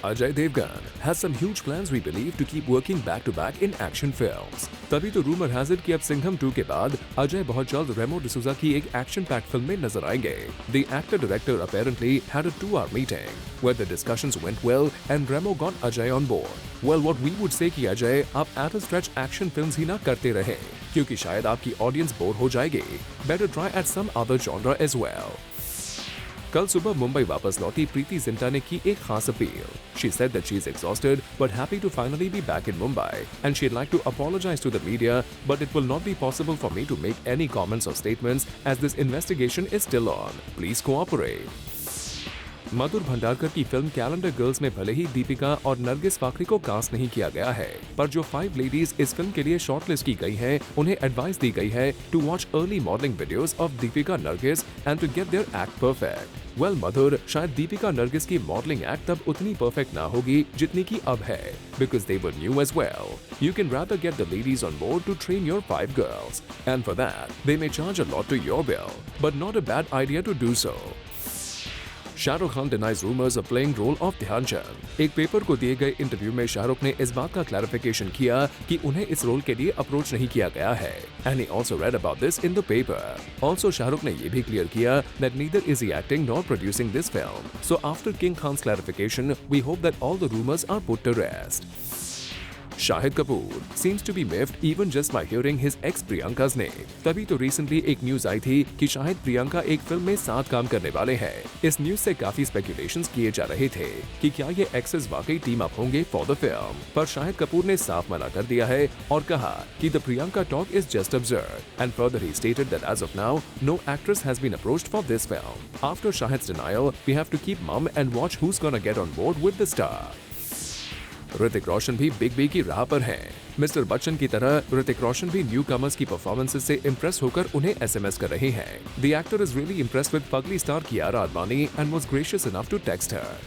Ajay Devgan has some huge plans we believe to keep working back to back in action films. तभी तो rumor has it कि अब सिंघम 2 के बाद अजय बहुत जल्द रेमो डिसूजा की एक एक्शन पैक्ड फिल्म में नजर आएंगे. The actor director apparently had a 2-hour meeting where the discussions went well and Remo got Ajay on board. Well, what we would say कि अजय आप at a stretch action films ही ना करते रहे क्योंकि शायद आपकी ऑडियंस बोर हो जाएगी. Better try at some other genre as well. कल सुबह मुंबई वापस लौटी प्रीति जिंटा ने की एक खास appeal. She said that she is exhausted but happy to finally be back in Mumbai and she'd like to apologize to the media but it will not be possible for me to make any comments or statements as this investigation is still on. Please cooperate. मधुर भंडारकर की film calendar girls में भले ही दीपिका और नरगिस फाकरी को cast नहीं किया गया है, पर जो 5 लेडीज इस फिल्म के लिए शॉर्टलिस्ट की गई हैं, उन्हें एडवाइस दी गई है to watch early modelling videos of Deepika Nargis and to get their act perfect. Well Madhur, शायद दीपिका नरगिस की मॉडलिंग एक्ट तब उतनी परफेक्ट ना होगी जितनी की अब है, because they were new age well. You can rather get the ladies on board to train your 5 girls, and for that they may charge a lot to your bill, but not a bad idea to do so. Shahrukh Khan denies rumors of playing role of Dhyanchand. एक paper को दिए गए interview में शाहरुख ने इस बात का clarification किया कि उन्हें इस रोल के लिए अप्रोच नहीं किया गया है. And he also read about this in the paper. Also Shahrukh ने ये भी क्लियर किया that neither is he acting nor producing this film. So after King Khan's clarification, we hope that all the rumors are put to rest. Shahid Kapoor seems to be miffed even just by hearing his ex Priyanka's name. तभी तो recently एक news आई थी कि शाहिद प्रियंका एक film में साथ काम करने वाले हैं. इस न्यूज से काफी स्पेकुलेशंस किए जा रहे थे कि क्या ये एक्सेस वाकई टीम अप होंगे फॉर द फिल्म, पर शाहिद कपूर ने साफ मना कर दिया है और कहा कि the Priyanka talk is just absurd and further he stated that as of now no actress has been approached for this film. After Shahid's denial, we have to keep mum and watch who's gonna get on board with the star. Hrithik Roshan भी big B की राह पर हैं. Mister Bachchan की तरह ऋतिक रोशन भी newcomers की performances से इम्प्रेस होकर उन्हें एसएमएस कर रहे हैं. The actor is really impressed with Fugly star Kiara Advani and was gracious enough to text her.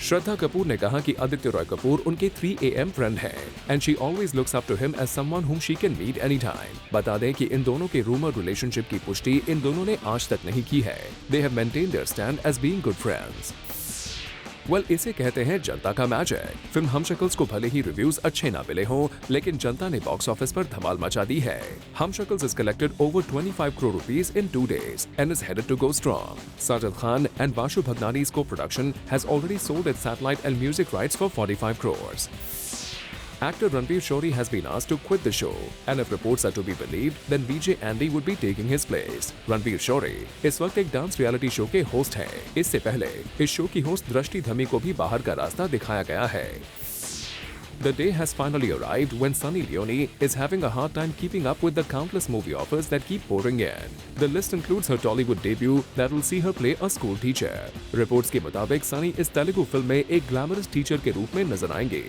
Shraddha Kapoor ने कहा कि आदित्य रॉय कपूर उनके 3 AM फ्रेंड हैं and she always looks up to him as someone whom she can meet any time. बता दें कि इन दोनों के रूमर रिलेशनशिप की पुष्टि इन दोनों ने आज तक नहीं की है. They have maintained their stand as being good friends. Well, इसे कहते हैं जनता का मैजिक. फिल्म हमशक्ल्स को भले ही रिव्यूज अच्छे ना मिले हों, लेकिन जनता ने बॉक्स ऑफिस पर धमाल मचा दी है. Humshakals has collected over 25 crore rupees in 2 days and is headed to go strong. Sajid Khan and Bashu Bhagnani's co-production has already sold its satellite and music rights for 45 crores. Actor Ranveer Shori has been asked to quit the show, and if reports are to be believed, then VJ Andy would be taking his place. Ranveer Shori इस वक्त एक dance reality show के host हैं. इससे पहले इस show की host दृष्टि धमी को भी बाहर का रास्ता दिखाया गया है. The day has finally arrived when Sunny Leone is having a hard time keeping up with the countless movie offers that keep pouring in. The list includes her Tollywood debut that will see her play a school teacher. Reports के मुताबिक Sunny इस Telugu film में एक glamorous teacher के रूप में नजर आएंगे.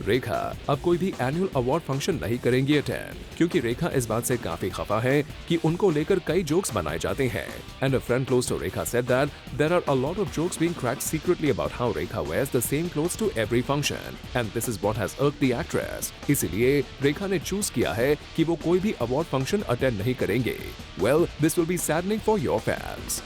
रेखा अब कोई भी एनुअल अवार्ड फंक्शन नहीं करेंगी अटेंड, क्योंकि रेखा इस बात से काफी खफा है कि उनको लेकर कई जोक्स बनाए जाते हैं. And a friend close to Rekha said that there are a lot of jokes being cracked secretly about how Rekha wears the same clothes to every function and this is what has irked the actress. इसीलिए रेखा ने choose किया है कि वो कोई भी award function attend नहीं करेंगे. Well, this will be saddening for your fans.